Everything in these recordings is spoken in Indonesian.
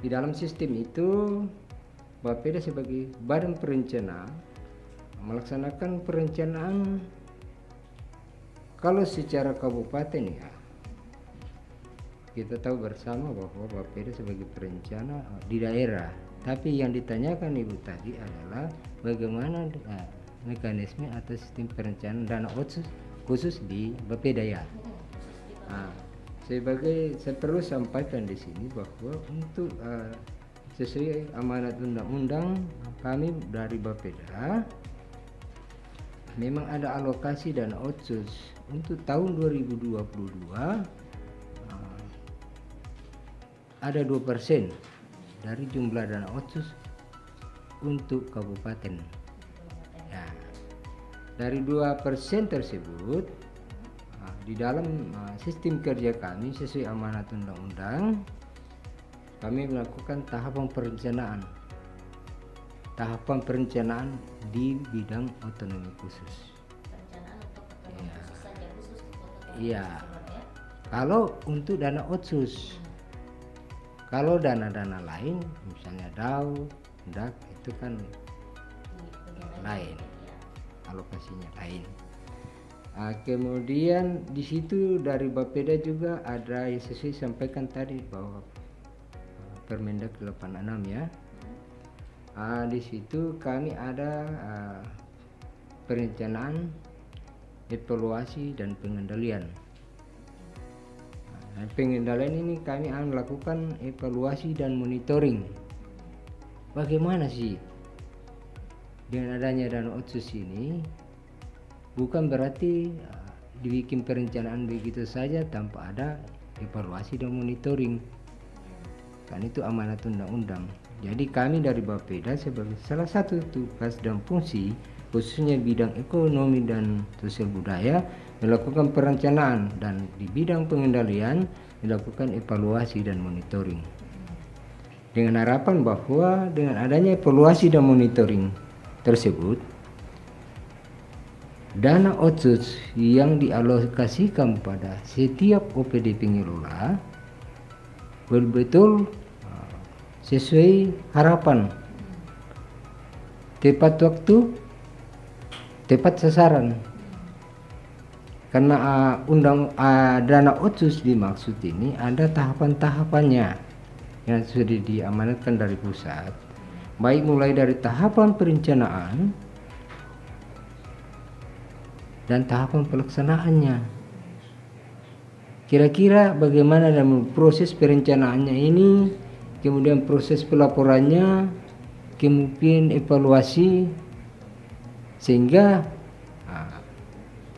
Di dalam sistem itu Bapeda sebagai badan perencana melaksanakan perencanaan kalau secara kabupaten ya. Kita tahu bersama bahwa Bapeda sebagai perencana di daerah. Tapi yang ditanyakan Ibu tadi adalah bagaimana mekanisme atau sistem perencanaan dana otsus khusus di Bapeda ya. Saya perlu sampaikan di sini bahwa untuk sesuai amanat undang-undang kami dari Bapeda memang ada alokasi dana otsus untuk tahun 2022 ada 2% dari jumlah dana otsus untuk kabupaten. Ya, dari 2% tersebut di dalam sistem kerja kami sesuai amanat undang-undang kami melakukan tahapan perencanaan di bidang otonomi khusus. Perencanaan untuk otonomi khusus saja, khusus untuk otonomi Iya. khusus ya. Kalau untuk dana otsus, kalau dana-dana lain misalnya DAU, DAK itu kan lain, alokasinya lain. Kemudian di situ dari Bapeda juga ada yang sesuai sampaikan tadi bahwa Permendak 86 ya. Di situ kami ada perencanaan, evaluasi dan pengendalian. Pengendalian ini kami akan melakukan evaluasi dan monitoring. Bagaimana sih dengan adanya dana otsus ini? Bukan berarti dibikin perencanaan begitu saja tanpa ada evaluasi dan monitoring. Kan itu amanat undang-undang. Jadi kami dari Bapeda sebagai salah satu tugas dan fungsi khususnya bidang ekonomi dan sosial budaya melakukan perencanaan dan di bidang pengendalian dilakukan evaluasi dan monitoring. Dengan harapan bahwa dengan adanya evaluasi dan monitoring tersebut dana otsus yang dialokasikan pada setiap OPD pengelola betul-betul sesuai harapan, tepat waktu, tepat sasaran. Karena dana otsus dimaksud ini ada tahapan-tahapannya yang sudah diamanatkan dari pusat, baik mulai dari tahapan perencanaan dan tahapan pelaksanaannya. Kira-kira bagaimana dalam proses perencanaannya ini, kemudian proses pelaporannya, kemudian evaluasi, sehingga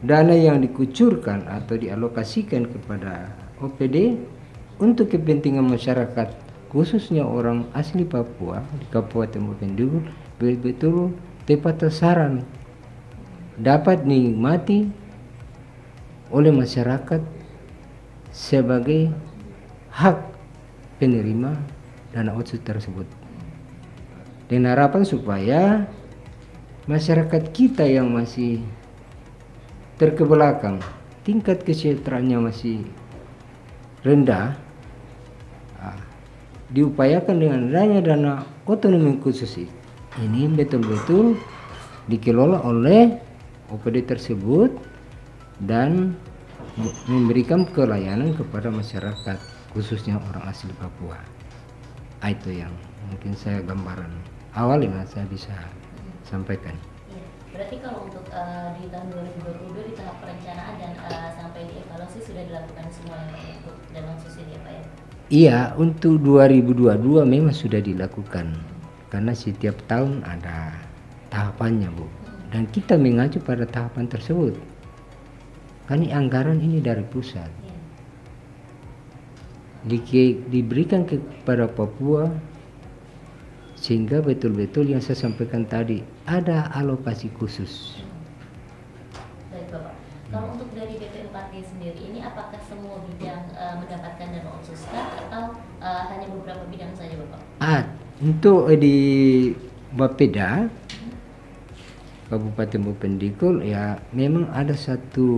dana yang dikucurkan atau dialokasikan kepada OPD untuk kepentingan masyarakat, khususnya orang asli Papua di Kabupaten Bapeda, betul-betul tepat sasaran, dapat dinikmati oleh masyarakat sebagai hak penerima dana otsus tersebut. Dengan harapan supaya masyarakat kita yang masih terkebelakang, tingkat kesejahteraannya masih rendah, diupayakan dengan adanya dana otonomi khusus ini betul-betul dikelola oleh OPD tersebut dan memberikan pelayanan kepada masyarakat khususnya orang asli Papua. Itu yang mungkin saya gambaran awal yang saya bisa sampaikan. Ya, berarti kalau untuk di tahun 2022 di tahap perencanaan dan sampai di evaluasi sudah dilakukan semua yang untuk dana otsus ini ya Pak ya? Iya, untuk 2022 memang sudah dilakukan karena setiap tahun ada tahapannya Bu. Dan kita mengacu pada tahapan tersebut. Kan anggaran ini dari pusat. Diberikan kepada Papua sehingga betul-betul yang saya sampaikan tadi ada alokasi khusus. Baik Bapak. Kalau untuk dari BP4D sendiri ini apakah semua bidang mendapatkan dana otsus atau hanya beberapa bidang saja Bapak? Untuk di Bapeda Kabupaten Bupendikul ya memang ada satu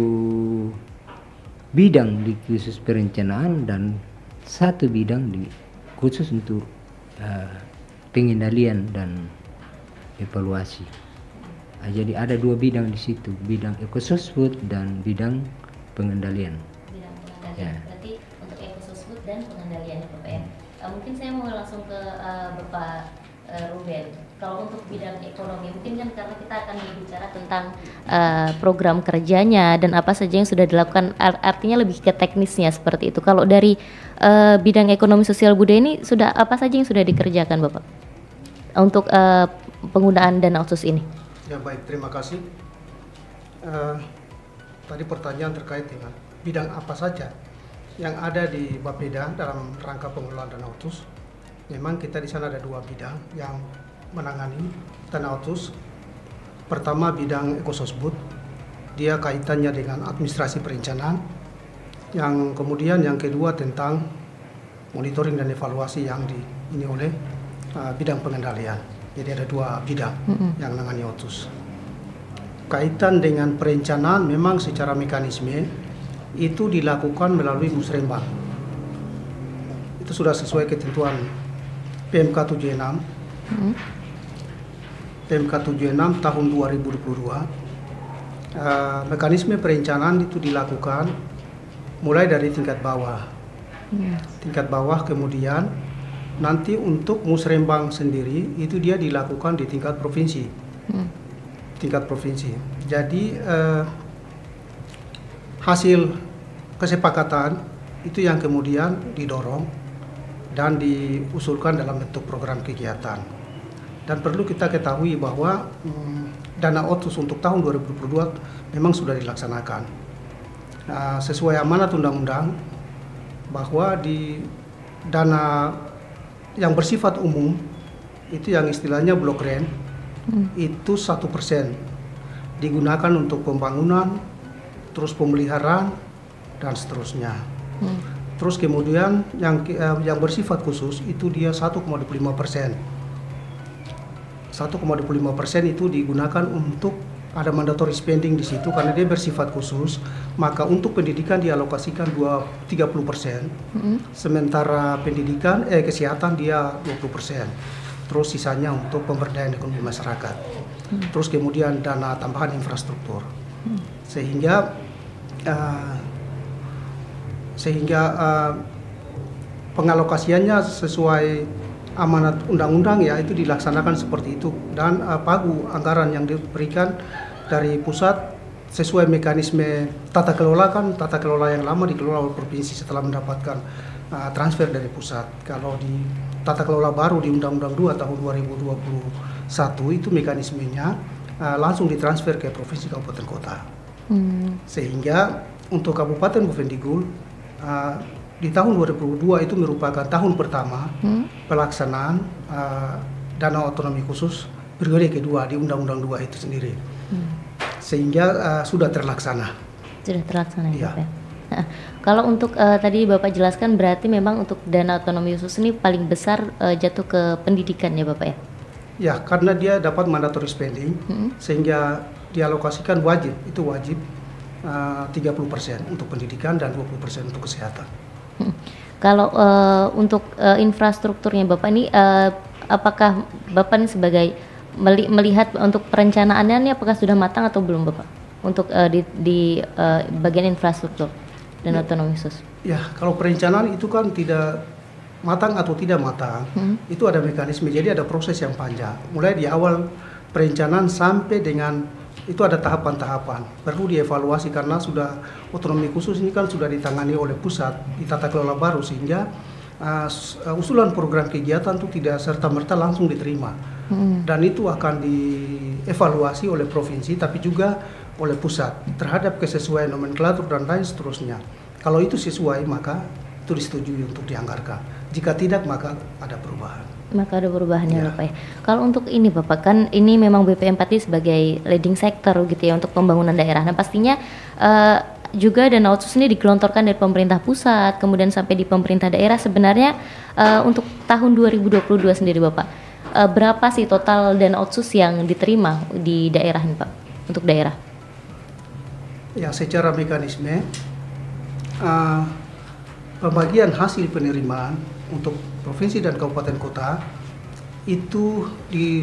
bidang di khusus perencanaan dan satu bidang di khusus untuk eh, pengendalian dan evaluasi. Jadi ada 2 bidang di situ, bidang ekososbud dan bidang pengendalian. Bidang pengendalian. Ya. Berarti untuk ekososbud dan pengendalian ya Bapak ya. Mungkin saya mau langsung ke Bapak Ruben. Kalau untuk bidang ekonomi, mungkin kan karena kita akan berbicara tentang program kerjanya dan apa saja yang sudah dilakukan, artinya lebih ke teknisnya seperti itu. Kalau dari bidang ekonomi sosial budaya ini sudah apa saja yang sudah dikerjakan Bapak untuk penggunaan dana otsus ini? Ya baik, terima kasih. Tadi pertanyaan terkait dengan bidang apa saja yang ada di Bapeda dalam rangka pengelolaan dana otsus. Memang kita di sana ada 2 bidang yang menangani dana otsus. Pertama bidang ekososbud, dia kaitannya dengan administrasi perencanaan. Yang kemudian yang kedua tentang monitoring dan evaluasi yang ini oleh bidang pengendalian. Jadi ada 2 bidang yang menangani otsus. Kaitan dengan perencanaan memang secara mekanisme itu dilakukan melalui musrembang. Itu sudah sesuai ketentuan PMK 76. PMK 76 tahun 2022. Mekanisme perencanaan itu dilakukan mulai dari tingkat bawah. Tingkat bawah, kemudian nanti untuk musrembang sendiri itu dia dilakukan di tingkat provinsi. Tingkat provinsi. Jadi hasil kesepakatan itu yang kemudian didorong dan diusulkan dalam bentuk program kegiatan. Dan perlu kita ketahui bahwa dana otsus untuk tahun 2022 memang sudah dilaksanakan. Sesuai amanat undang-undang bahwa di dana yang bersifat umum itu yang istilahnya blok rent itu 1% digunakan untuk pembangunan, terus pemeliharaan dan seterusnya. Terus kemudian yang bersifat khusus itu dia 1,25%. 1,25% itu digunakan untuk ada mandatory spending di situ karena dia bersifat khusus, maka untuk pendidikan dialokasikan 30%. Sementara pendidikan kesehatan dia 20%. Terus sisanya untuk pemberdayaan ekonomi masyarakat. Terus kemudian dana tambahan infrastruktur. Sehingga pengalokasiannya sesuai amanat undang-undang ya itu dilaksanakan seperti itu, dan pagu anggaran yang diberikan dari pusat sesuai mekanisme tata kelola yang lama dikelola oleh provinsi setelah mendapatkan transfer dari pusat. Kalau di tata kelola baru di Undang-Undang 2 tahun 2021 itu mekanismenya langsung ditransfer ke provinsi kabupaten kota. Sehingga untuk Kabupaten Bovendigul di tahun 2022 itu merupakan tahun pertama pelaksanaan dana otonomi khusus periode kedua di Undang-Undang 2 itu sendiri. Sehingga sudah terlaksana. Sudah terlaksana ya. Bapak. Nah, kalau untuk tadi Bapak jelaskan berarti memang untuk dana otonomi khusus ini paling besar jatuh ke pendidikan ya Bapak ya? Ya, karena dia dapat mandatory spending sehingga dialokasikan wajib 30% untuk pendidikan dan 20% untuk kesehatan. Kalau untuk infrastrukturnya Bapak ini apakah Bapak ini sebagai melihat untuk perencanaannya ini apakah sudah matang atau belum Bapak untuk di bagian infrastruktur dan otonomi khusus? Ya, kalau perencanaan itu kan tidak matang atau tidak matang, itu ada mekanisme, jadi ada proses yang panjang. Mulai di awal perencanaan sampai dengan itu ada tahapan-tahapan, perlu dievaluasi karena sudah otonomi khusus ini kan sudah ditangani oleh pusat di tata kelola baru, sehingga usulan program kegiatan itu tidak serta-merta langsung diterima, dan itu akan dievaluasi oleh provinsi tapi juga oleh pusat terhadap kesesuaian nomenklatur dan lain seterusnya. Kalau itu sesuai maka itu disetujui untuk dianggarkan, jika tidak maka ada perubahan. Maka ada perubahannya Bapak ya. Kalau untuk ini Bapak kan ini memang BPM4 sebagai leading sector gitu ya untuk pembangunan daerah. Nah pastinya juga dana otsus ini digelontorkan dari pemerintah pusat kemudian sampai di pemerintah daerah. Sebenarnya untuk tahun 2022 sendiri Bapak berapa sih total dana otsus yang diterima di daerah ini Pak untuk daerah? Ya, secara mekanisme pembagian hasil penerimaan untuk provinsi dan kabupaten kota itu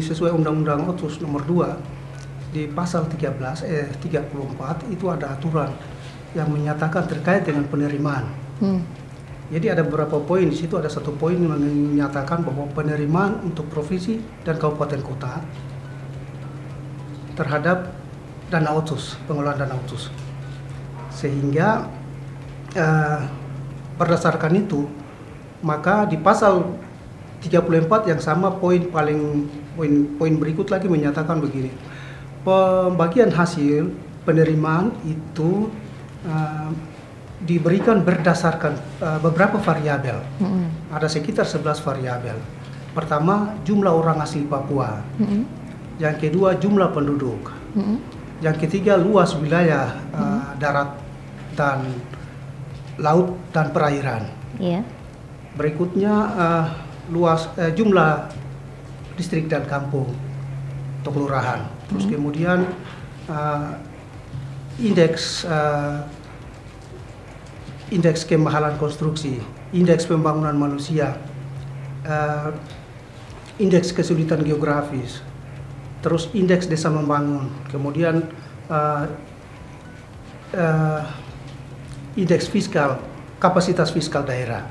sesuai Undang-Undang Otsus nomor 2 di pasal 34 itu ada aturan yang menyatakan terkait dengan penerimaan. Jadi ada beberapa poin, di situ ada satu poin yang menyatakan bahwa penerimaan untuk provinsi dan kabupaten kota terhadap dana otsus, pengelolaan dana otsus. Sehingga berdasarkan itu, maka di pasal 34 yang sama poin berikut lagi menyatakan begini. Pembagian hasil penerimaan itu diberikan berdasarkan beberapa variabel. Ada sekitar 11 variabel. Pertama, jumlah orang asli Papua. Yang kedua, jumlah penduduk. Yang ketiga, luas wilayah darat dan laut dan perairan. Berikutnya, jumlah distrik dan kampung atau kelurahan. Terus kemudian indeks kemahalan konstruksi, indeks pembangunan manusia, indeks kesulitan geografis, terus indeks desa membangun, kemudian indeks fiskal, kapasitas fiskal daerah.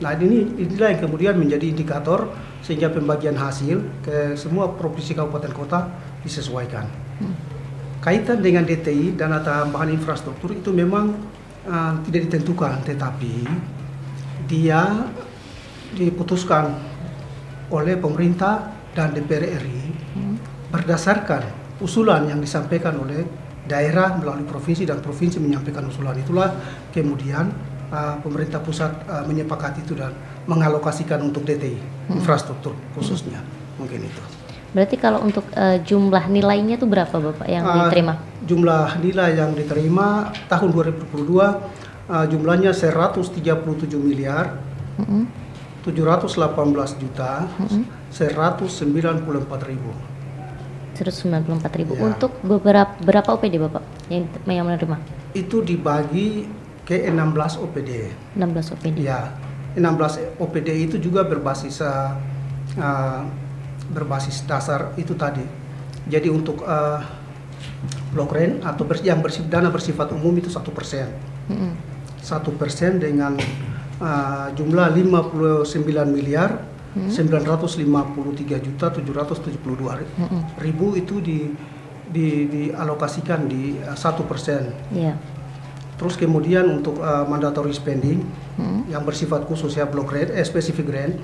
Nah, inilah yang kemudian menjadi indikator sehingga pembagian hasil ke semua provinsi kabupaten kota disesuaikan. Kaitan dengan DTI, dana tambahan infrastruktur, itu memang tidak ditentukan, tetapi dia diputuskan oleh pemerintah dan DPR RI berdasarkan usulan yang disampaikan oleh daerah melalui provinsi dan provinsi menyampaikan usulan. Itulah kemudian pemerintah pusat menyepakati itu dan mengalokasikan untuk DTI infrastruktur khususnya. Mungkin itu. Berarti kalau untuk jumlah nilainya itu berapa Bapak yang diterima? Jumlah nilai yang diterima tahun 2022 jumlahnya 137 miliar 718 juta 194 ribu. 194 ribu. Ya. Untuk berapa OPD Bapak yang menerima? Itu dibagi ke 16 OPD. 16 OPD. Ya, 16 OPD itu juga berbasis dasar itu tadi. Jadi untuk blok rent atau yang dana bersifat umum itu 1%. 1% dengan jumlah 59 miliar 953 juta 772 ribu itu dialokasikan di 1%. Yeah. Terus kemudian untuk mandatory spending yang bersifat khusus ya block rate, specific grant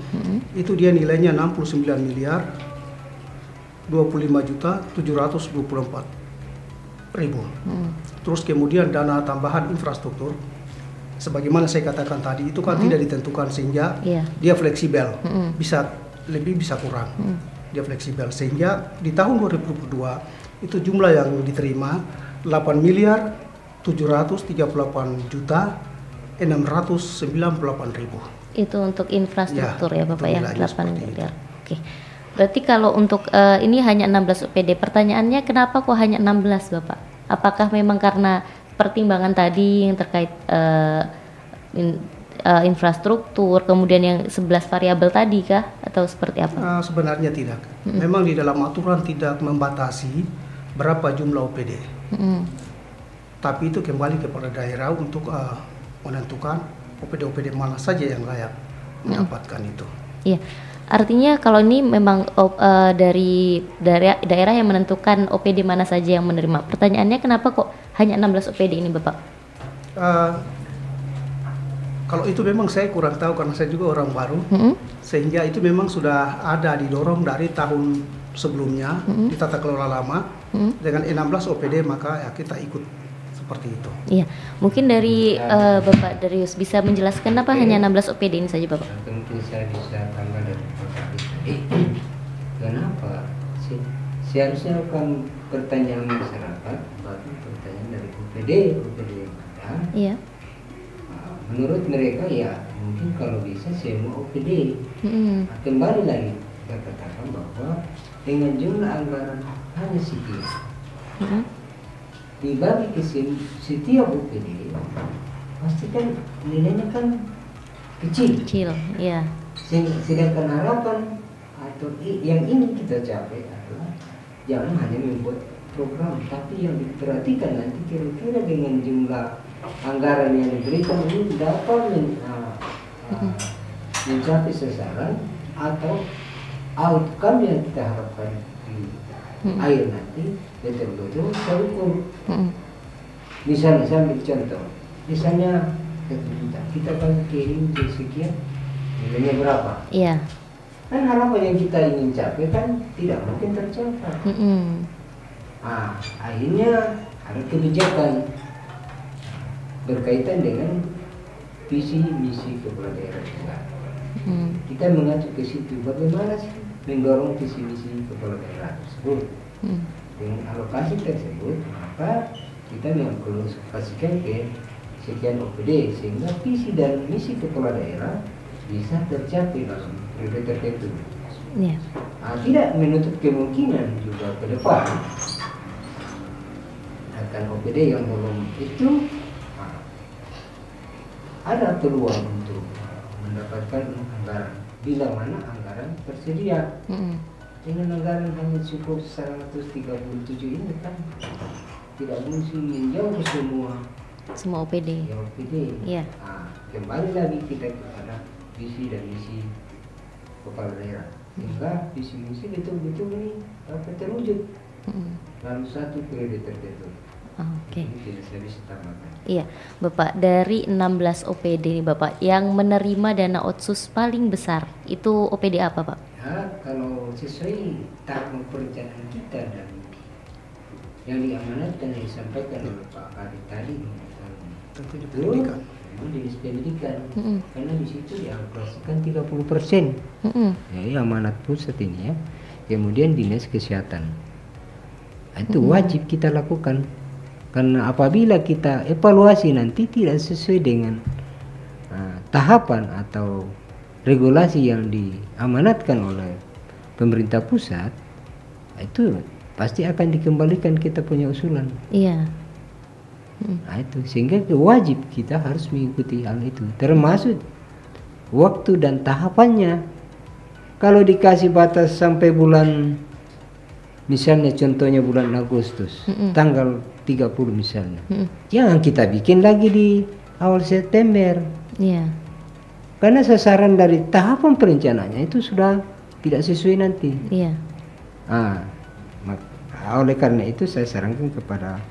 itu dia nilainya 69 miliar 25 juta 724 ribu. Terus kemudian dana tambahan infrastruktur, sebagaimana saya katakan tadi itu kan tidak ditentukan sehingga dia fleksibel, bisa lebih bisa kurang, dia fleksibel sehingga di tahun 2022 itu jumlah yang diterima 8 miliar 738 juta 698 ribu. Itu untuk infrastruktur ya Bapak ya, 8 miliar. Oke. Berarti kalau untuk ini hanya 16 OPD. Pertanyaannya kenapa kok hanya 16 Bapak? Apakah memang karena pertimbangan tadi yang terkait infrastruktur, kemudian yang 11 variabel tadi kah? Atau seperti apa? Sebenarnya tidak. Memang di dalam aturan tidak membatasi berapa jumlah OPD. Tapi itu kembali kepada daerah untuk menentukan OPD-OPD mana saja yang layak mendapatkan itu. Iya, artinya kalau ini memang dari daerah yang menentukan OPD mana saja yang menerima. Pertanyaannya kenapa kok hanya 16 OPD ini Bapak? Kalau itu memang saya kurang tahu karena saya juga orang baru, sehingga itu memang sudah ada didorong dari tahun sebelumnya di tata kelola lama dengan 16 OPD maka ya kita ikut. Seperti itu. Iya, mungkin dari Bapak Darius bisa menjelaskan kenapa hanya 16 OPD ini saja Bapak? Mungkin saya bisa tambah dari Bapak tadi. Kenapa? Seharusnya bukan pertanyaan masyarakat, tapi pertanyaan dari OPD yang ada. Iya. Menurut mereka ya mungkin kalau bisa semua OPD. Kembali lagi kita katakan bahwa dengan jumlah anggaran hanya sekian. Dibagi ke setiap OPD pasti kan nilainya kan kecil, ya. Sedangkan harapan atau yang ingin kita capai adalah jangan hanya membuat program, tapi yang diperhatikan nanti kira-kira dengan jumlah anggaran yang diberikan ini dapat mencapai sasaran atau outcome yang kita harapkan di air nanti betul-betul terukur. Misalnya saya ambil contoh, misalnya kita kan kirim sekian, nilainya berapa? Iya. Kan harapan yang kita ingin capai kan tidak mungkin tercapai. Akhirnya ada kebijakan berkaitan dengan visi misi kepala daerah juga. Kita mengacu ke situ bagaimana sih mendorong visi misi kepala daerah tersebut. Dengan alokasi tersebut maka kita mengalokasikan ke sekian OPD sehingga visi dan misi kepala daerah bisa tercapai dalam periode tertentu. Tidak menutup kemungkinan juga ke depan akan OPD yang belum itu ada peluang untuk mendapatkan anggaran bila mana anggaran tersedia. Dengan anggaran hanya cukup 137 ini kan tidak mungkin menjauh semua OPD. Ya, OPD. Iya. Kembali lagi kita kepada visi dan misi kepala daerah sehingga visi misi betul-betul ini dapat terwujud dalam satu periode tertentu. Oke. Ini tidak bisa tambahkan. Iya, Bapak, dari 16 OPD nih Bapak, yang menerima dana otsus paling besar itu OPD apa Pak? Ya, kalau sesuai tahapan perencanaan kita dan yang diamanatkan yang disampaikan oleh Pak Kadit tadi, tentunya pendidikan. Dinas pendidikan, karena di situ dialokasikan 30%. Ya, amanat pusat ini ya. Kemudian dinas kesehatan, itu wajib kita lakukan. Karena apabila kita evaluasi nanti tidak sesuai dengan tahapan atau regulasi yang diamanatkan oleh pemerintah pusat, itu pasti akan dikembalikan kita punya usulan. Iya. Nah itu sehingga wajib kita harus mengikuti hal itu, termasuk waktu dan tahapannya. Kalau dikasih batas sampai bulan, misalnya contohnya bulan Agustus, tanggal 30 misalnya, jangan kita bikin lagi di awal September. Iya. Karena sasaran dari tahapan perencanaannya itu sudah tidak sesuai nanti. Iya. Oleh karena itu saya sarankan kepada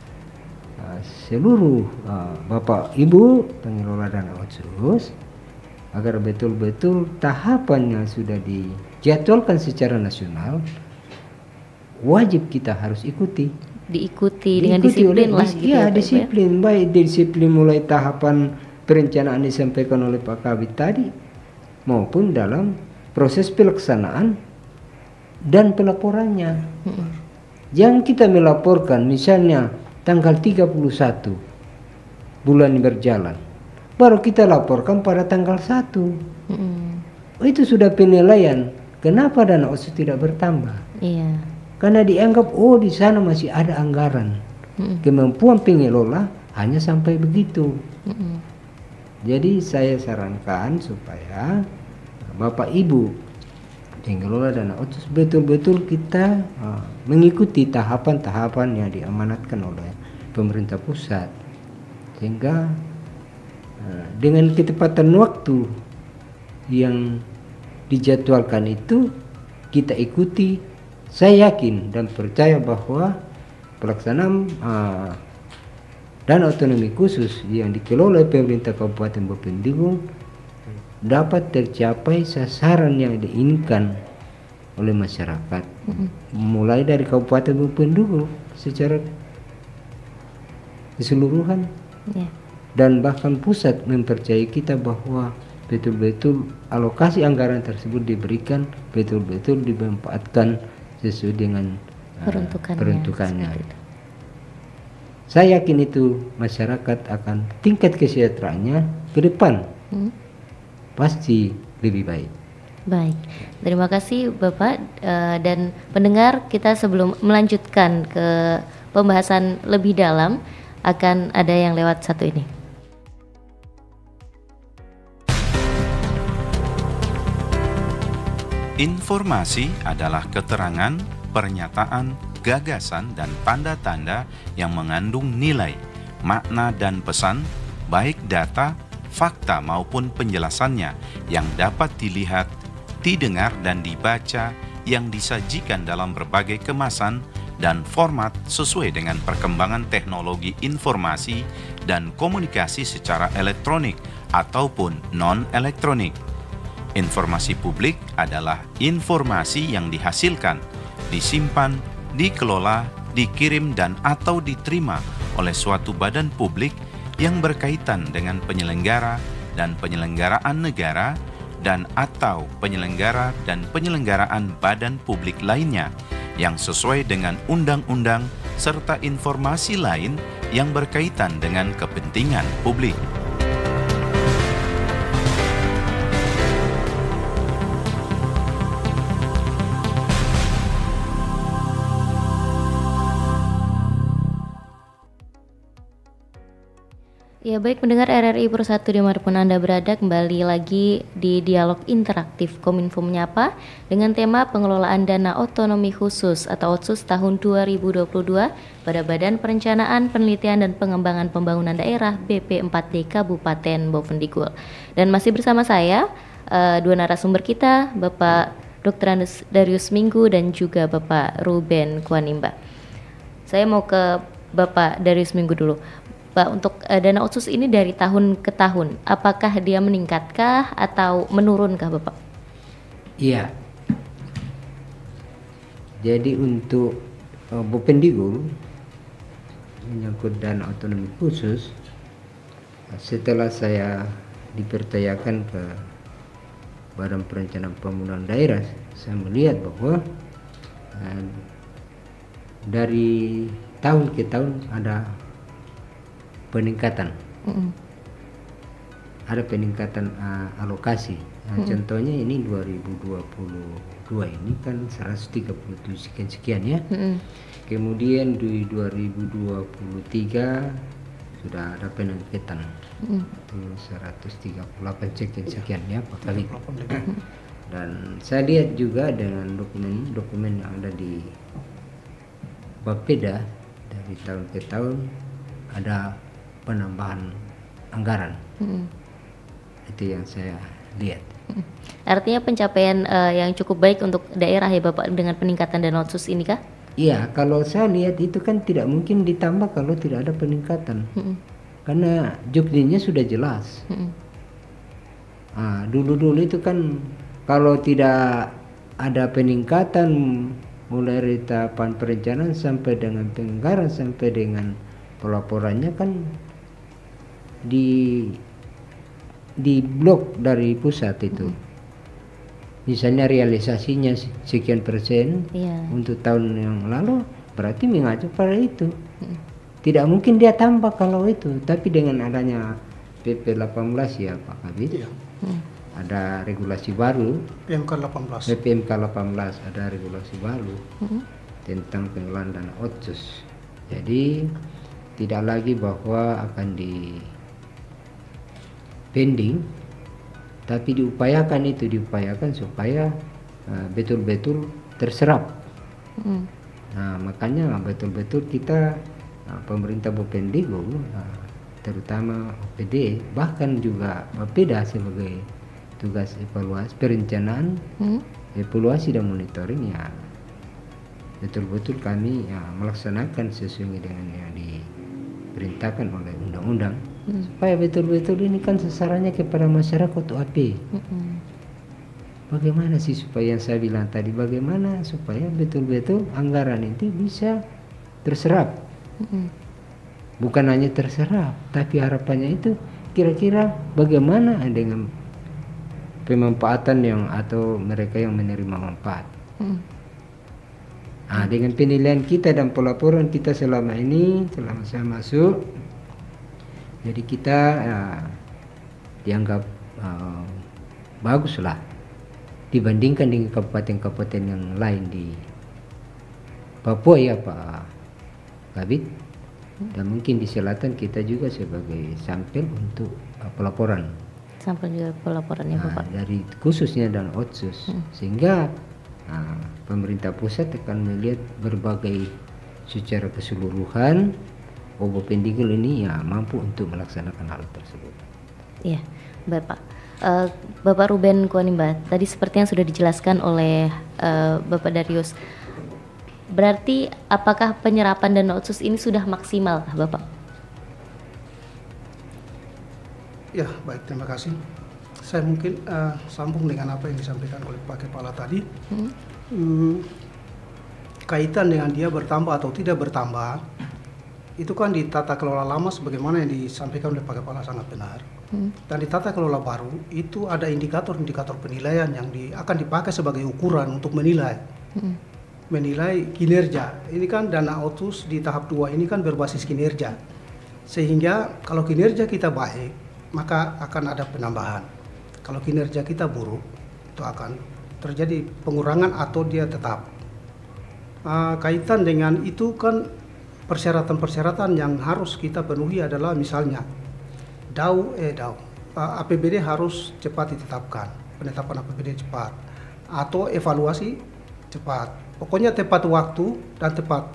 seluruh Bapak Ibu pengelola dana otsus agar betul-betul tahapannya sudah dijadwalkan secara nasional, wajib kita harus diikuti dengan disiplin lah gitu ya, disiplin ya? Baik disiplin mulai tahapan perencanaan disampaikan oleh Pak Kabit tadi maupun dalam proses pelaksanaan dan pelaporannya. Jangan kita melaporkan misalnya tanggal 31 bulan berjalan, baru kita laporkan pada tanggal 1. Itu sudah penilaian. Kenapa dana otsus tidak bertambah? Iya. Karena dianggap di sana masih ada anggaran. Kemampuan pengelola hanya sampai begitu. Jadi saya sarankan supaya Bapak Ibu pengelola dana otsus betul-betul kita mengikuti tahapan-tahapan yang diamanatkan oleh pemerintah pusat, sehingga dengan ketepatan waktu yang dijadwalkan itu kita ikuti. Saya yakin dan percaya bahwa pelaksanaan dana otonomi khusus yang dikelola oleh pemerintah Kabupaten Bovendigul dapat tercapai sasaran yang diinginkan oleh masyarakat, mulai dari Kabupaten Bovendigul secara keseluruhan, dan bahkan pusat mempercayai kita bahwa betul-betul alokasi anggaran tersebut diberikan, betul-betul dimanfaatkan sesuai dengan peruntukannya. Saya yakin itu masyarakat akan tingkat kesejahteraannya ke depan pasti lebih baik. Baik, terima kasih Bapak dan pendengar. Kita sebelum melanjutkan ke pembahasan lebih dalam, akan ada yang lewat satu ini. Informasi adalah keterangan, pernyataan, gagasan, dan tanda-tanda yang mengandung nilai, makna, dan pesan, baik data, fakta maupun penjelasannya yang dapat dilihat, didengar, dan dibaca yang disajikan dalam berbagai kemasan dan format sesuai dengan perkembangan teknologi informasi dan komunikasi secara elektronik ataupun non-elektronik. Informasi publik adalah informasi yang dihasilkan, disimpan, dikelola, dikirim dan atau diterima oleh suatu badan publik yang berkaitan dengan penyelenggara dan penyelenggaraan negara dan atau penyelenggara dan penyelenggaraan badan publik lainnya yang sesuai dengan undang-undang serta informasi lain yang berkaitan dengan kepentingan publik. Ya baik pendengar RRI Persatu dimanapun Anda berada, kembali lagi di Dialog Interaktif Kominfo Menyapa dengan tema pengelolaan dana otonomi khusus atau OTSUS tahun 2022 pada Badan Perencanaan, Penelitian dan Pengembangan Pembangunan Daerah BP4D Kabupaten Bovendigul. Dan masih bersama saya dua narasumber kita, Bapak Dr. Darius Minggu dan juga Bapak Ruben Kuanimba. Saya mau ke Bapak Darius Minggu dulu. Pak, untuk dana otsus ini dari tahun ke tahun, apakah dia meningkatkah atau menurunkah Bapak? Iya. Jadi untuk Bovendigul menyangkut dana otonomi khusus, setelah saya dipercayakan ke Badan Perencanaan Pembangunan Daerah, saya melihat bahwa dari tahun ke tahun ada peningkatan, ada peningkatan alokasi. Contohnya ini 2022 ini kan 137 sekian ya. Kemudian di 2023 sudah ada peningkatan, 138 sekian ya Pak kali. Dan saya lihat juga dengan dokumen yang ada di Bapeda dari tahun ke tahun ada penambahan anggaran. Itu yang saya lihat. Artinya pencapaian yang cukup baik untuk daerah ya Bapak dengan peningkatan dana otsus ini kah? Iya, kalau saya lihat itu kan tidak mungkin ditambah kalau tidak ada peningkatan. Karena jukninya sudah jelas. Dulu-dulu itu kan kalau tidak ada peningkatan mulai dari tahapan perencanaan sampai dengan penganggaran sampai dengan pelaporannya kan di blok dari pusat itu. Misalnya realisasinya sekian persen untuk tahun yang lalu, berarti mengacu pada itu. Tidak mungkin dia tambah kalau itu, tapi dengan adanya PP 18 ya Pak Kabit, ada regulasi baru PMK 18 ada regulasi baru tentang pengelolaan dana otsus. Jadi tidak lagi bahwa akan di pending, tapi diupayakan supaya betul-betul terserap. Nah, makanya betul-betul kita pemerintah Bovendigul, terutama OPD, bahkan juga Bapeda sebagai tugas evaluasi perencanaan, evaluasi dan monitoring ya betul-betul kami melaksanakan sesuai dengan yang diperintahkan oleh undang-undang, supaya betul-betul ini kan sasarannya kepada masyarakat UAP. Bagaimana sih supaya yang saya bilang tadi, bagaimana supaya betul-betul anggaran itu bisa terserap, bukan hanya terserap, tapi harapannya itu kira-kira bagaimana dengan pemanfaatan yang atau mereka yang menerima manfaat. Dengan penilaian kita dan pelaporan kita selama ini, selama saya masuk, jadi kita dianggap baguslah dibandingkan dengan kabupaten-kabupaten yang lain di Papua ya Pak Kabit, dan mungkin di selatan kita juga sebagai sampel untuk pelaporan. Sampel juga pelaporannya Bapak. Dari khususnya dan otsus, sehingga pemerintah pusat akan melihat berbagai secara keseluruhan Bapendikbud ini ya mampu untuk melaksanakan hal tersebut. Iya, Bapak. Bapak Ruben Kuanimba, tadi seperti yang sudah dijelaskan oleh Bapak Darius, berarti apakah penyerapan dana otsus ini sudah maksimal, Bapak? Ya, baik, terima kasih. Saya mungkin sambung dengan apa yang disampaikan oleh Pak Kepala tadi. Kaitan dengan dia bertambah atau tidak bertambah, itu kan di tata kelola lama sebagaimana yang disampaikan oleh Pak Kepala sangat benar. Dan di tata kelola baru itu ada indikator-indikator penilaian yang akan dipakai sebagai ukuran untuk menilai kinerja. Ini kan dana otsus di tahap 2 ini kan berbasis kinerja, sehingga kalau kinerja kita baik maka akan ada penambahan. Kalau kinerja kita buruk itu akan terjadi pengurangan atau dia tetap. Kaitan dengan itu kan persyaratan-persyaratan yang harus kita penuhi adalah misalnya APBD harus cepat ditetapkan, penetapan APBD cepat, atau evaluasi cepat. Pokoknya tepat waktu dan tepat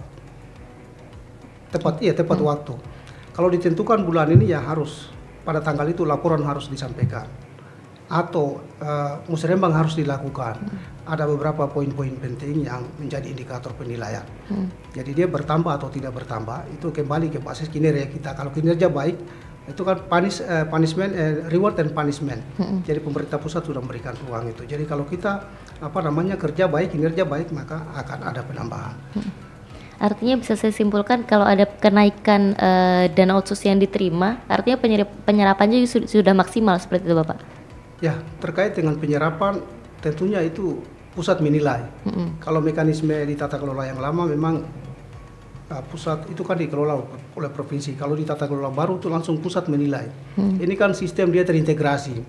waktu. Kalau ditentukan bulan ini ya harus pada tanggal itu laporan harus disampaikan, atau musrembang harus dilakukan. Ada beberapa poin-poin penting yang menjadi indikator penilaian. Jadi dia bertambah atau tidak bertambah itu kembali ke basis kinerja kita. Kalau kinerja baik itu kan punishment, reward and punishment. Jadi pemerintah pusat sudah memberikan ruang itu. Jadi kalau kita kerja baik, kinerja baik, maka akan ada penambahan. Artinya bisa saya simpulkan kalau ada kenaikan dana otsus yang diterima, artinya penyerapannya sudah maksimal seperti itu, Bapak? Ya, terkait dengan penyerapan tentunya itu pusat menilai. Kalau mekanisme di tata kelola yang lama memang pusat itu kan dikelola oleh provinsi. Kalau di tata kelola baru itu langsung pusat menilai. Ini kan sistem dia terintegrasi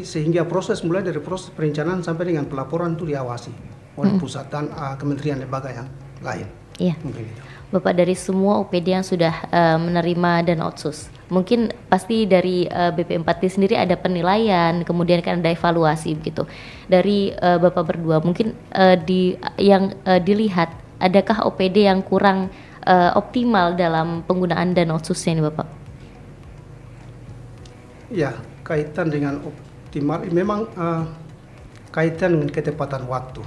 sehingga proses mulai dari proses perencanaan sampai dengan pelaporan itu diawasi oleh pusat dan kementerian lembaga yang lain. Iya. Bapak, dari semua OPD yang sudah menerima dana otsus, mungkin pasti dari BP4D sendiri ada penilaian, kemudian kan ada evaluasi begitu. Dari Bapak berdua mungkin dilihat adakah OPD yang kurang optimal dalam penggunaan dana otsusnya ini, Bapak? Ya, kaitan dengan optimal memang kaitan dengan ketepatan waktu.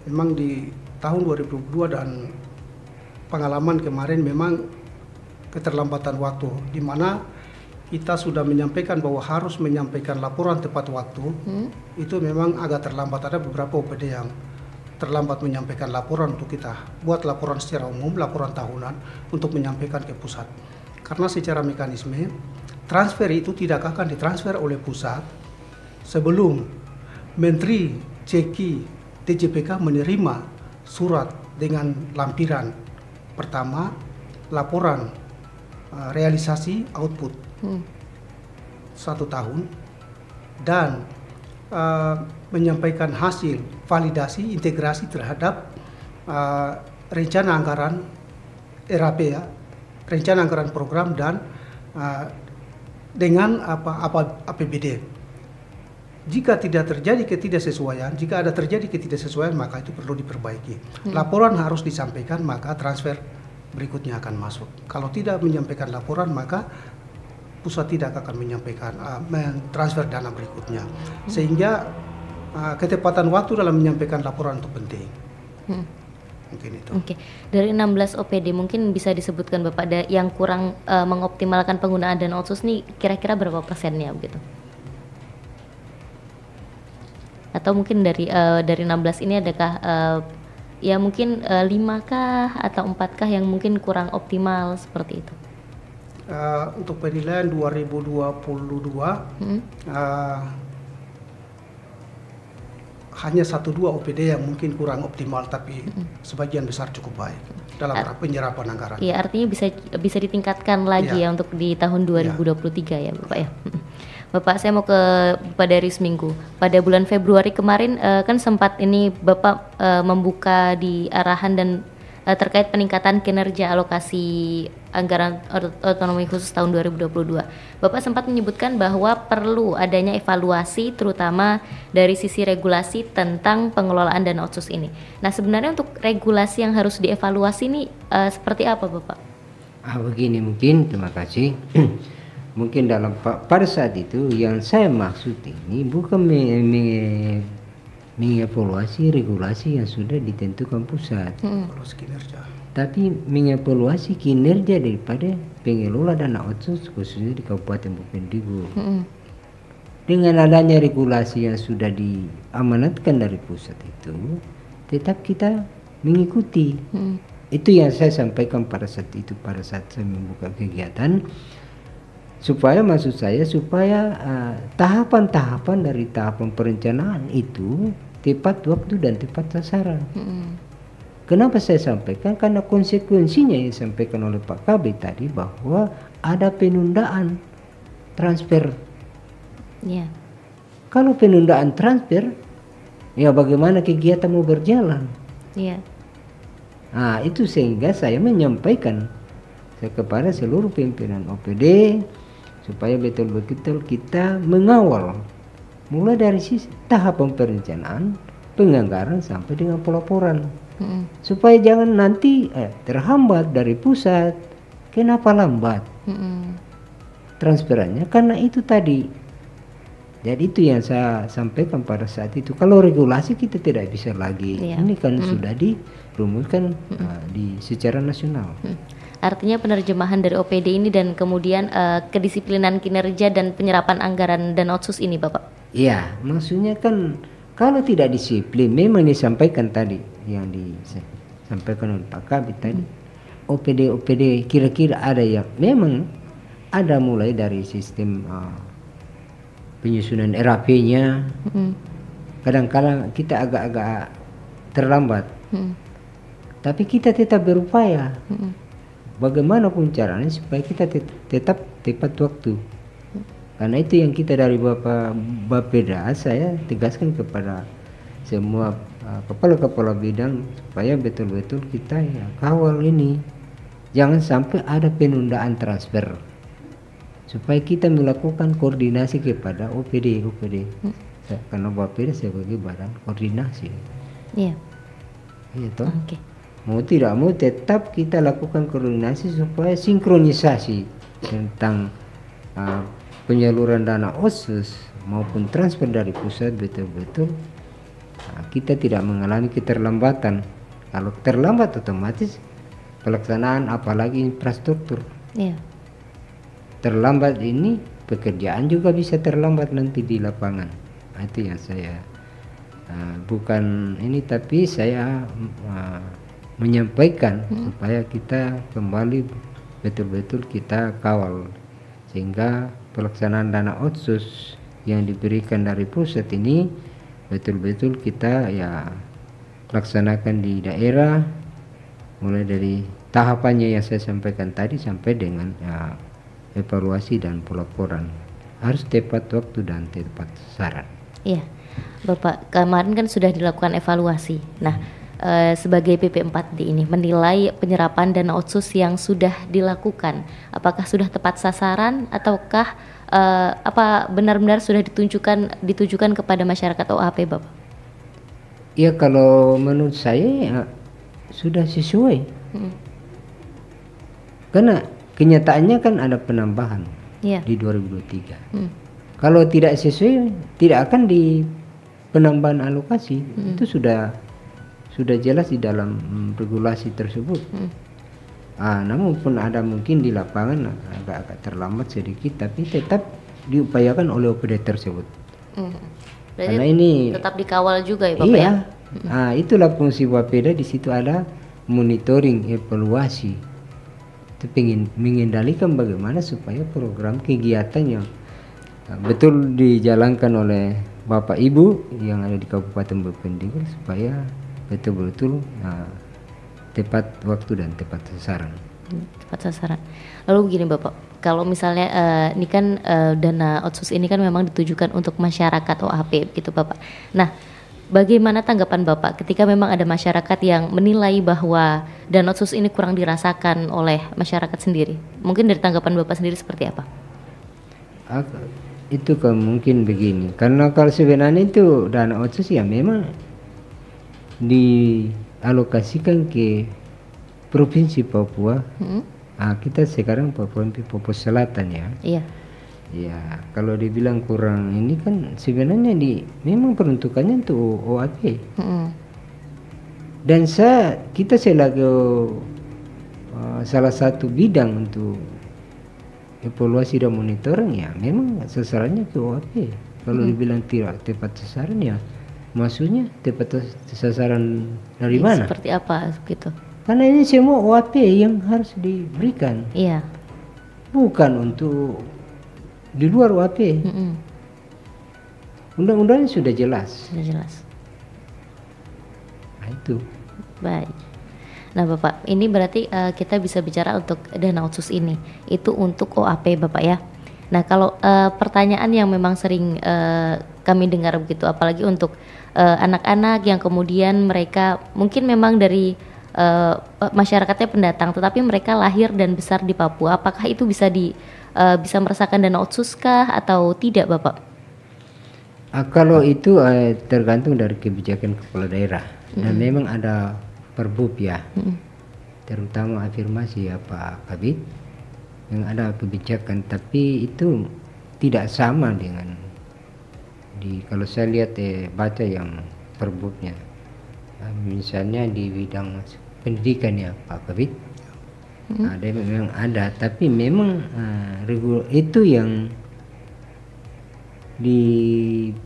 Memang di tahun 2002 dan pengalaman kemarin memang keterlambatan waktu, di mana kita sudah menyampaikan bahwa harus menyampaikan laporan tepat waktu, itu memang agak terlambat. Ada beberapa OPD yang terlambat menyampaikan laporan untuk kita buat laporan secara umum, laporan tahunan untuk menyampaikan ke pusat. Karena secara mekanisme transfer itu tidak akan ditransfer oleh pusat sebelum Menteri Ceki TJPK menerima surat dengan lampiran pertama, laporan realisasi output 1 tahun, dan menyampaikan hasil validasi integrasi terhadap rencana anggaran RAP ya, rencana anggaran program dan dengan APBD. Jika tidak terjadi ketidaksesuaian, jika ada terjadi ketidaksesuaian, maka itu perlu diperbaiki. Laporan harus disampaikan, maka transfer berikutnya akan masuk. Kalau tidak menyampaikan laporan, maka pusat tidak akan menyampaikan transfer dana berikutnya. Sehingga ketepatan waktu dalam menyampaikan laporan itu penting. Mungkin itu. Oke. Dari 16 OPD mungkin bisa disebutkan Bapak yang kurang mengoptimalkan penggunaan dana otsus nih kira-kira berapa persennya begitu? Atau mungkin dari 16 ini adakah ya mungkin 5-kah atau 4-kah yang mungkin kurang optimal seperti itu? Untuk penilaian 2022 hanya 1-2 OPD yang mungkin kurang optimal, tapi sebagian besar cukup baik dalam penyerapan anggaran. Iya, artinya bisa ditingkatkan lagi ya untuk di tahun 2023 ya Bapak ya. Bapak, saya mau ke Bapak Darius Minggu. Pada bulan Februari kemarin kan sempat ini Bapak membuka di arahan dan terkait peningkatan kinerja alokasi anggaran otonomi khusus tahun 2022. Bapak sempat menyebutkan bahwa perlu adanya evaluasi terutama dari sisi regulasi tentang pengelolaan dana otsus ini. Nah, sebenarnya untuk regulasi yang harus dievaluasi ini seperti apa, Bapak? Begini mungkin, terima kasih. Mungkin pada saat itu yang saya maksud ini bukan mengevaluasi regulasi yang sudah ditentukan pusat, tapi mengevaluasi kinerja daripada pengelola dana otsus khususnya di Kabupaten Bovendigul. Dengan adanya regulasi yang sudah diamanatkan dari pusat itu, tetap kita mengikuti. Itu yang saya sampaikan pada saat itu, pada saat saya membuka kegiatan. Supaya tahapan-tahapan dari tahapan perencanaan itu tepat waktu dan tepat sasaran. Kenapa saya sampaikan? Karena konsekuensinya yang disampaikan oleh Pak Kabit tadi bahwa ada penundaan transfer. Kalau penundaan transfer, ya bagaimana kegiatan mau berjalan? Nah, itu sehingga saya menyampaikan kepada seluruh pimpinan OPD supaya betul-betul kita mengawal mulai dari tahapan perencanaan, penganggaran sampai dengan pelaporan, supaya jangan nanti terhambat dari pusat. Kenapa lambat transferannya? Karena itu tadi. Jadi itu yang saya sampaikan pada saat itu. Kalau regulasi kita tidak bisa lagi. Ini kan sudah dirumuskan secara nasional. Artinya penerjemahan dari OPD ini dan kemudian kedisiplinan kinerja dan penyerapan anggaran dan otsus ini, Bapak? Iya, maksudnya kan kalau tidak disiplin, memang disampaikan tadi yang disampaikan oleh Pak Kabit tadi. OPD kira-kira ada yang memang ada mulai dari sistem penyusunan RAP-nya. Kadang-kadang kita agak-agak terlambat, tapi kita tetap berupaya. Bagaimanapun caranya supaya kita tetap tepat waktu. Karena itu yang kita dari Bapak Bapeda, saya tegaskan kepada semua kepala-kepala bidang supaya betul-betul kita kawal ini. Jangan sampai ada penundaan transfer. Supaya kita melakukan koordinasi kepada OPD. Karena Bapeda sebagai badan koordinasi. Iya toh. Mau tidak mau tetap kita lakukan koordinasi supaya sinkronisasi tentang penyaluran dana otsus maupun transfer dari pusat betul-betul kita tidak mengalami keterlambatan. Kalau terlambat otomatis pelaksanaan apalagi infrastruktur. Terlambat ini pekerjaan juga bisa terlambat nanti di lapangan. Itu yang saya bukan ini, tapi saya menyampaikan supaya kita kembali betul-betul kita kawal sehingga pelaksanaan dana otsus yang diberikan dari pusat ini betul-betul kita laksanakan di daerah mulai dari tahapannya yang saya sampaikan tadi sampai dengan evaluasi dan pelaporan harus tepat waktu dan tepat sasaran. Iya, Bapak, kemarin kan sudah dilakukan evaluasi. Nah, sebagai PP4D ini menilai penyerapan dana otsus yang sudah dilakukan, apakah sudah tepat sasaran ataukah benar-benar sudah ditujukan kepada masyarakat OAP, Bapak? Ya, kalau menurut saya sudah sesuai. Karena kenyataannya kan ada penambahan di 2023. Kalau tidak sesuai, tidak akan di penambahan alokasi. Itu sudah jelas di dalam regulasi tersebut. Namun pun ada mungkin di lapangan agak terlambat sedikit, tapi tetap diupayakan oleh OPD tersebut. Karena ini tetap dikawal juga ya, Bapak? Iya. Itulah fungsi Bapeda. Di situ ada monitoring, evaluasi. Itu mengendalikan bagaimana supaya program kegiatan yang betul dijalankan oleh Bapak Ibu yang ada di Kabupaten Bovendigul supaya betul-betul tepat waktu dan tepat sasaran. Lalu begini Bapak, kalau misalnya ini kan dana otsus ini kan memang ditujukan untuk masyarakat OAP gitu Bapak. Nah, bagaimana tanggapan Bapak ketika memang ada masyarakat yang menilai bahwa dana otsus ini kurang dirasakan oleh masyarakat sendiri? Mungkin dari tanggapan Bapak sendiri seperti apa? Itu kan mungkin begini, karena kalau sebenarnya itu dana otsus ya memang dialokasikan ke Provinsi Papua. Kita sekarang Papua Selatan ya. Iya. Ya, kalau dibilang kurang ini kan sebenarnya memang peruntukannya untuk OAP. Dan kita selaku salah satu bidang untuk evaluasi dan monitoring ya memang sasarannya ke OAP. Kalau dibilang tidak tepat sasaran ya maksudnya tepat sasaran dari mana? Seperti apa gitu? Karena ini semua OAP yang harus diberikan. Iya. Bukan untuk di luar OAP. Undang-undangnya sudah jelas. Sudah jelas. Nah itu. Baik. Nah Bapak, ini berarti kita bisa bicara untuk dana otsus ini. Itu untuk OAP Bapak ya. Nah kalau pertanyaan yang memang sering kami dengar begitu, apalagi untuk anak-anak yang kemudian mereka mungkin memang dari masyarakatnya pendatang, tetapi mereka lahir dan besar di Papua. Apakah itu bisa bisa merasakan dana otsus kah atau tidak Bapak? Kalau itu tergantung dari kebijakan kepala daerah. Dan memang ada perbub ya, terutama afirmasi ya Pak Kabit yang ada kebijakan, tapi itu tidak sama dengan kalau saya lihat baca yang perbubnya. Misalnya di bidang pendidikan ya Pak Kabit. Ada memang ada, tapi memang itu yang di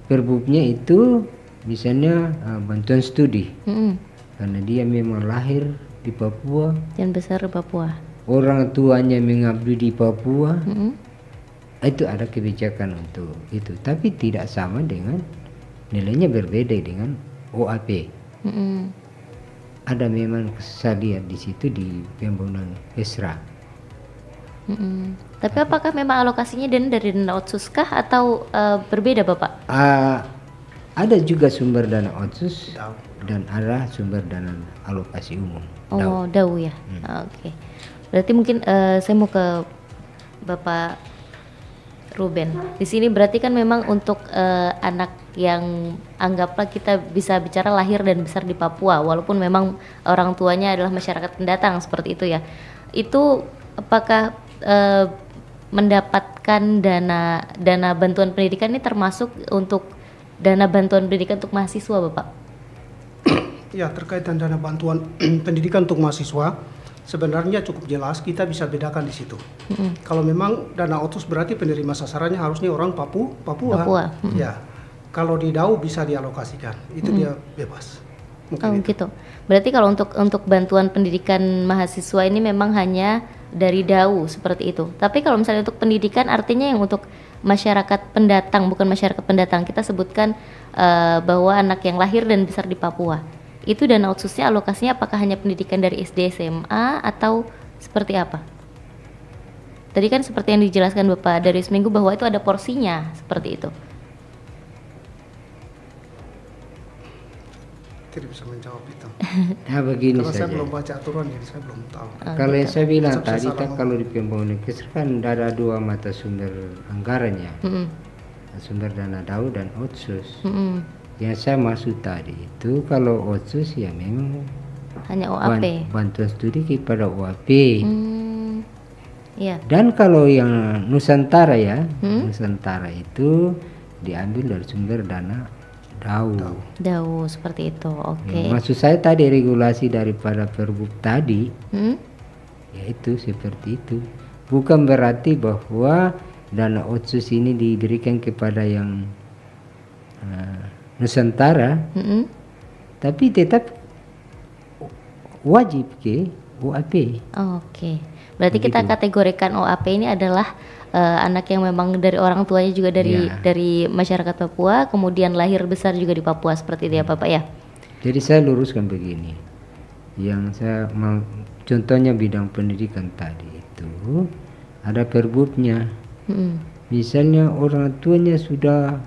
perbubnya itu misalnya bantuan studi, karena dia memang lahir di Papua dan besar di Papua, orang tuanya mengabdi di Papua, itu ada kebijakan untuk itu, tapi tidak sama dengan nilainya berbeda dengan OAP. Ada memang saya lihat di situ di pembangunan Esra. Tapi apakah memang alokasinya dari dana otsus kah atau berbeda Bapak? Ada juga sumber dana otsus dan ada sumber dana alokasi umum. Oh, DAU ya. Oke. Berarti mungkin saya mau ke Bapak Ruben. Di sini berarti kan memang untuk anak yang anggaplah kita bisa bicara lahir dan besar di Papua, walaupun memang orang tuanya adalah masyarakat pendatang seperti itu ya. Itu apakah mendapatkan dana bantuan pendidikan ini termasuk untuk dana bantuan pendidikan untuk mahasiswa, Bapak? Ya, terkait dengan dana bantuan pendidikan untuk mahasiswa, sebenarnya cukup jelas, kita bisa bedakan di situ. Kalau memang dana otsus berarti penerima sasarannya harusnya orang Papua. Ya, kalau di DAU bisa dialokasikan, itu dia bebas. Mungkin gitu. Berarti kalau untuk bantuan pendidikan mahasiswa ini memang hanya dari DAU seperti itu. Tapi kalau misalnya untuk pendidikan artinya yang untuk masyarakat pendatang, bukan masyarakat pendatang, kita sebutkan bahwa anak yang lahir dan besar di Papua. Itu dana otsusnya alokasinya apakah hanya pendidikan dari SD SMA atau seperti apa? Tadi kan seperti yang dijelaskan Bapak dari seminggu bahwa itu ada porsinya seperti itu. tidak bisa menjawab itu. Nah begini Kalau saja. saya belum baca aturan ya, saya belum tahu. Kalau yang saya bilang Bisa tadi salah kan ngomong. kalau di pembangunan KES kan ada dua mata sumber anggaran ya, sumber dana DAU dan otsus. Yang saya maksud tadi itu kalau otsus ya memang Hanya OAP. bantuan studi kepada OAP. Iya. Dan kalau yang Nusantara ya, Nusantara itu diambil dari sumber dana DAU. DAU seperti itu. Oke. Ya, maksud saya tadi regulasi daripada Perbuk tadi, yaitu seperti itu. Bukan berarti bahwa dana otsus ini diberikan kepada yang Nusantara, tapi tetap wajib ke OAP. Oke. Berarti kita kategorikan OAP ini adalah anak yang memang dari orang tuanya juga dari masyarakat Papua, kemudian lahir besar juga di Papua seperti itu ya Bapak ya. Jadi saya luruskan begini, yang saya mau contohnya bidang pendidikan tadi itu ada perbubnya. Misalnya orang tuanya sudah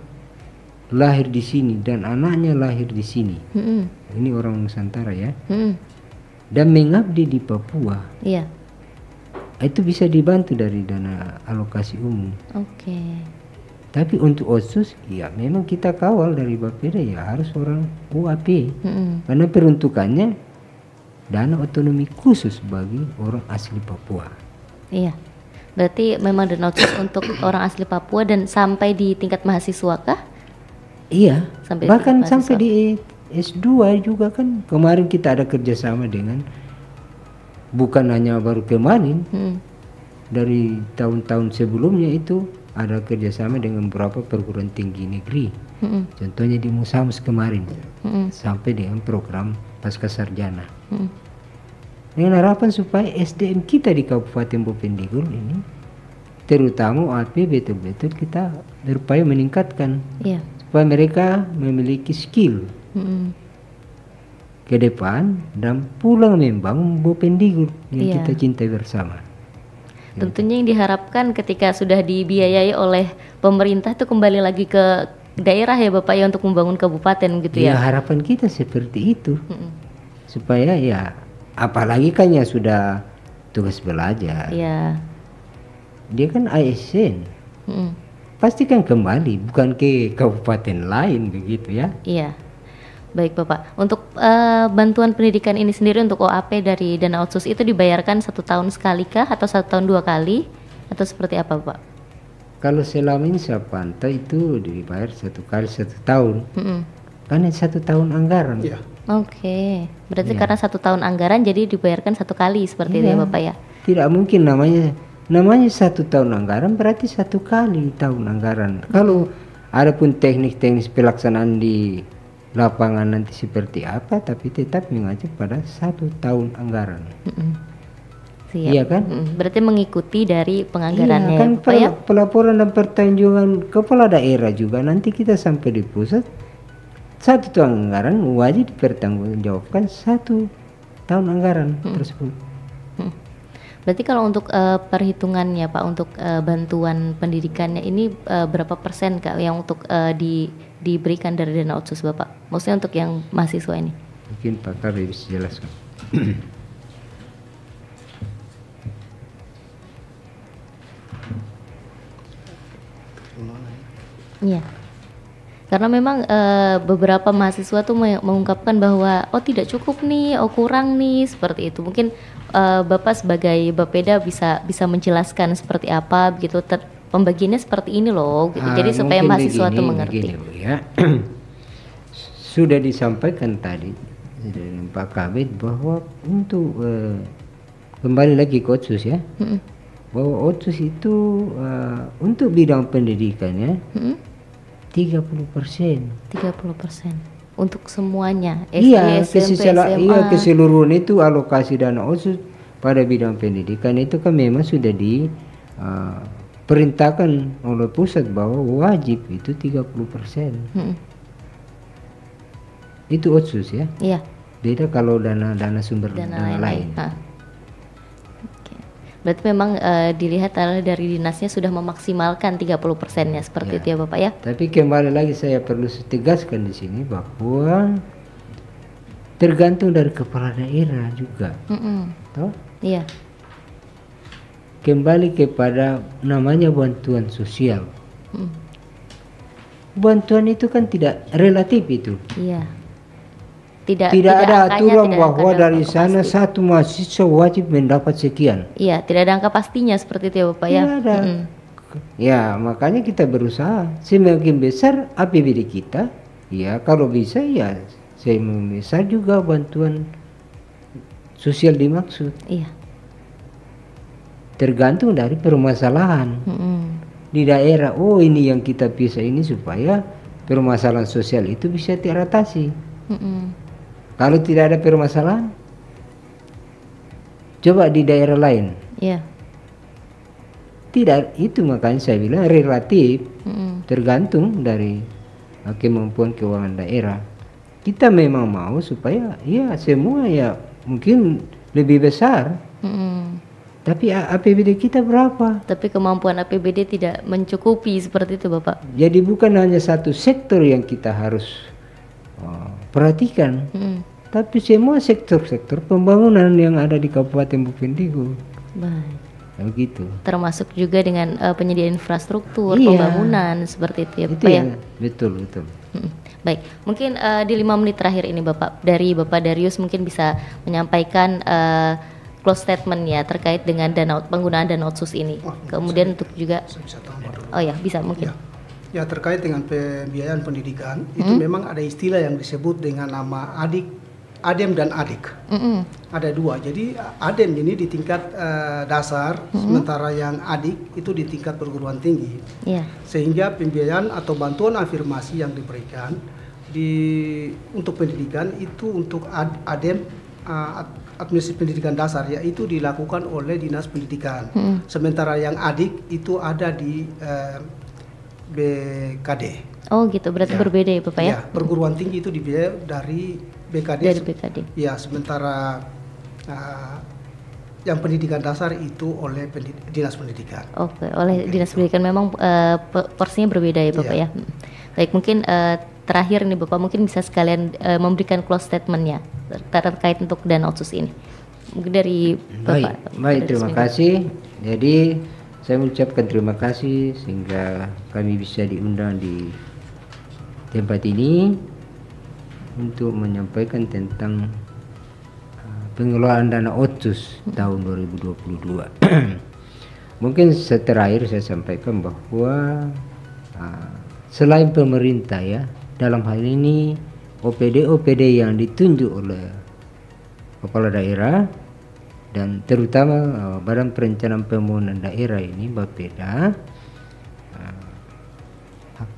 lahir di sini dan anaknya lahir di sini, Mm-mm. ini orang Nusantara ya, Mm-mm. dan mengabdi di Papua, Iya. itu bisa dibantu dari dana alokasi umum. Oke. Tapi untuk otsus, ya memang kita kawal dari Bapeda ya harus orang UAP, Mm-mm. karena peruntukannya dana otonomi khusus bagi orang asli Papua. Iya. Berarti memang dana otsus untuk orang asli Papua dan sampai di tingkat mahasiswa kah? Iya, Sampai bahkan tingkat sampai mahasiswa. di S2 juga kan kemarin kita ada kerjasama dengan, bukan hanya baru kemarin, Mm-mm. dari tahun-tahun sebelumnya itu ada kerjasama dengan beberapa perguruan tinggi negeri. Mm-mm. Contohnya di Musamus kemarin, Mm-mm. sampai dengan program pasca sarjana. Mm-mm. Dengan harapan supaya SDM kita di Kabupaten Bovendigul ini, terutama OAP, betul-betul kita berupaya meningkatkan Iya. supaya mereka memiliki skill Mm-mm. ke depan dan pulang membangun Bovendigul yang Iya. kita cintai bersama. Tentunya yang diharapkan ketika sudah dibiayai oleh pemerintah itu kembali lagi ke daerah ya Bapak ya untuk membangun kabupaten gitu Ya ya. harapan kita seperti itu, Mm-mm. supaya ya apalagi kan ya sudah tugas belajar, Iya. dia kan ASN, Mm-mm. pasti kan kembali bukan ke kabupaten lain begitu ya. Iya. Baik Bapak, untuk bantuan pendidikan ini sendiri untuk OAP dari dana otsus itu dibayarkan 1 tahun sekali kah atau 1 tahun 2 kali atau seperti apa Pak? Kalau selama ini saya pantau itu dibayar 1 kali 1 tahun, Mm-mm. karena 1 tahun anggaran. Iya. Oke, berarti Iya. karena 1 tahun anggaran jadi dibayarkan 1 kali seperti itu ya Iya. Bapak ya? Tidak mungkin namanya 1 tahun anggaran berarti 1 kali tahun anggaran. Kalau ada pun teknik-teknik pelaksanaan di lapangan nanti seperti apa, tapi tetap mengacu pada 1 tahun anggaran. Mm-mm. Siap. Iya kan? Mm-mm. Berarti mengikuti dari penganggarannya Iya kan, ya Bapak ya? pelaporan dan pertanjuan kepala daerah juga nanti kita sampai di pusat 1 tahun anggaran wajib dipertanggungjawabkan 1 tahun anggaran tersebut. Berarti kalau untuk perhitungannya Pak untuk bantuan pendidikannya ini berapa persen Kak yang untuk diberikan dari dana otsus Bapak? Maksudnya untuk yang mahasiswa ini? Mungkin Pak Kabe bisa jelaskan. Iya. Karena memang beberapa mahasiswa tuh mengungkapkan bahwa oh tidak cukup nih, oh kurang nih seperti itu. Mungkin Bapak sebagai Bapeda bisa menjelaskan seperti apa begitu pembagiannya seperti ini loh gitu. Jadi supaya Mungkin mahasiswa tuh mengerti. begini, Bu, ya. Sudah disampaikan tadi dengan Pak Kabit bahwa untuk kembali lagi ke otsus ya, Mm-mm. bahwa otsus itu untuk bidang pendidikan ya Mm-mm. 30%. 30% untuk semuanya SD, Iya, SMP, SMA. iya keseluruhan itu alokasi dana otsus pada bidang pendidikan itu kan memang sudah diperintahkan oleh pusat bahwa wajib itu 30%. Mm-mm. Itu otsus ya. Iya, Beda kalau dana sumber dana dana lain. lain. Oke. Berarti memang dilihat dari dinasnya sudah memaksimalkan 30%-nya seperti Ya. itu ya Bapak ya. Tapi kembali lagi saya perlu tegaskan di sini bahwa tergantung dari kepala daerah juga, Mm-mm. toh? Iya. Kembali kepada namanya bantuan sosial. Mm. Bantuan itu kan tidak relatif itu. Iya. Tidak Tidak ada angkanya, aturan tidak bahwa ada dari angka sana pasti. satu mahasiswa wajib mendapat sekian. Iya, tidak ada angka pastinya seperti itu ya Bapak ya. Tidak ada. Mm-mm. Ya makanya kita berusaha semakin besar APBD kita, ya kalau bisa ya semakin besar juga bantuan sosial dimaksud. Iya. Tergantung dari permasalahan Mm-mm. di daerah. Oh ini yang kita pisah ini supaya permasalahan sosial itu bisa teratasi. Mm-mm. Kalau tidak ada permasalahan, coba di daerah lain. Iya. Tidak, itu makanya saya bilang relatif, Mm-mm. tergantung dari kemampuan keuangan daerah. Kita memang mau supaya ya semua ya mungkin lebih besar, Mm-mm. Tapi APBD kita berapa? Tapi kemampuan APBD tidak mencukupi seperti itu Bapak. Jadi bukan hanya satu sektor yang kita harus perhatikan, tapi semua sektor-sektor pembangunan yang ada di Kabupaten Bovendigul. Baik. Begitu. Termasuk juga dengan penyediaan infrastruktur, Iya. pembangunan seperti itu ya Itu Bapak ya. yang betul. Baik, mungkin di 5 menit terakhir ini Bapak, dari Bapak Darius mungkin bisa menyampaikan close statement ya terkait dengan penggunaan dana otsus ini. Kemudian untuk juga Saya bisa tambah dulu. oh ya bisa mungkin. Ya, terkait dengan pembiayaan pendidikan itu memang ada istilah yang disebut dengan nama ADEM dan ADIK. Ada dua. Jadi ADEM ini di tingkat dasar, sementara yang ADIK itu di tingkat perguruan tinggi. Iya. Sehingga pembiayaan atau bantuan afirmasi yang diberikan untuk pendidikan itu untuk ADEM administrasi pendidikan dasar yaitu dilakukan oleh Dinas Pendidikan. Sementara yang ADIK itu ada di BKD. Oh gitu, berarti berbeda ya Bapak ya? Ya, perguruan tinggi itu dibiayai dari BKD. Dari BKD. Ya, sementara yang pendidikan dasar itu oleh Dinas Pendidikan. Oke, oleh Dinas Pendidikan memang porsinya berbeda ya Bapak ya. Baik, mungkin terakhir nih Bapak mungkin bisa sekalian memberikan close statement-nya terkait untuk dana otsus ini. Mungkin dari Bapak. Baik, terima kasih. Jadi saya mengucapkan terima kasih sehingga kami bisa diundang di tempat ini untuk menyampaikan tentang pengelolaan dana otsus tahun 2022. Mungkin terakhir saya sampaikan bahwa selain pemerintah ya, dalam hal ini OPD yang ditunjuk oleh kepala daerah dan terutama Badan Perencanaan Pembangunan Daerah ini Bapeda,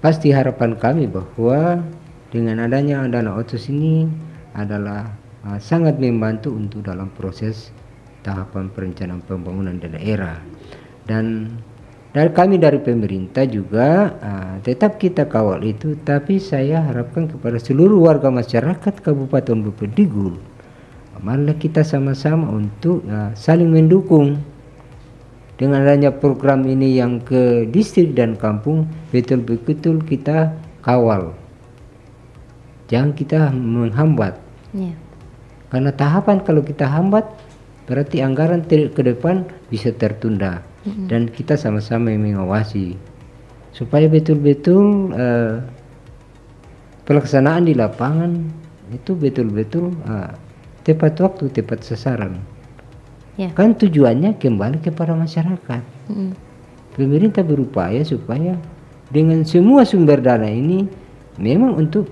pasti harapan kami bahwa dengan adanya dana otsus ini adalah sangat membantu untuk dalam proses tahapan perencanaan pembangunan di daerah. Dan dari pemerintah juga tetap kita kawal itu, tapi saya harapkan kepada seluruh warga masyarakat Kabupaten Bovendigul, marilah kita sama-sama untuk saling mendukung. Dengan adanya program ini yang ke distrik dan kampung, betul-betul kita kawal. Jangan kita menghambat. Yeah. Karena tahapan kalau kita hambat, berarti anggaran ke depan bisa tertunda. Dan kita sama-sama mengawasi supaya betul-betul pelaksanaan di lapangan itu betul-betul tepat waktu, tepat sasaran. Yeah. Kan tujuannya kembali kepada masyarakat. Pemerintah berupaya supaya dengan semua sumber dana ini memang untuk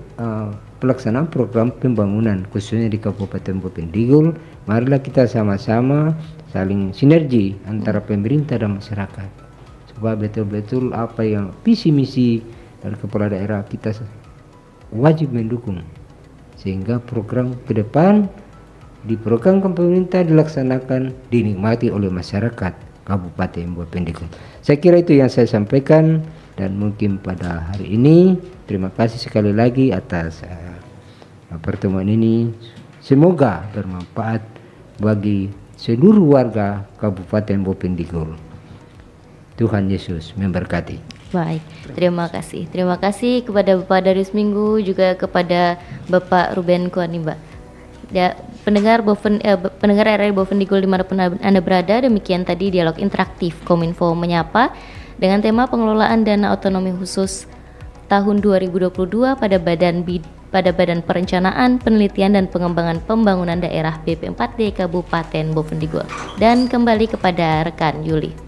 pelaksanaan program pembangunan khususnya di Kabupaten Bovendigul. Marilah kita sama-sama saling sinergi antara pemerintah dan masyarakat supaya betul-betul apa yang visi misi dari kepala daerah kita wajib mendukung sehingga program ke depan diprogramkan pemerintah dilaksanakan dinikmati oleh masyarakat Kabupaten Bovendigul. Saya kira itu yang saya sampaikan dan mungkin pada hari ini terima kasih sekali lagi atas pertemuan ini. Semoga bermanfaat bagi seluruh warga Kabupaten Bovendigul. Tuhan Yesus memberkati. Baik, terima kasih. Terima kasih kepada Bapak Darius Minggu juga kepada Bapak Ruben Kuanimba. Ya, pendengar RRI Bovendigul dimanapun Anda berada, demikian tadi dialog interaktif Kominfo Menyapa dengan tema pengelolaan dana otonomi khusus tahun 2022 pada Badan Perencanaan, Penelitian dan Pengembangan Pembangunan Daerah BP4D Kabupaten Bovendigul. Dan kembali kepada rekan Yuli.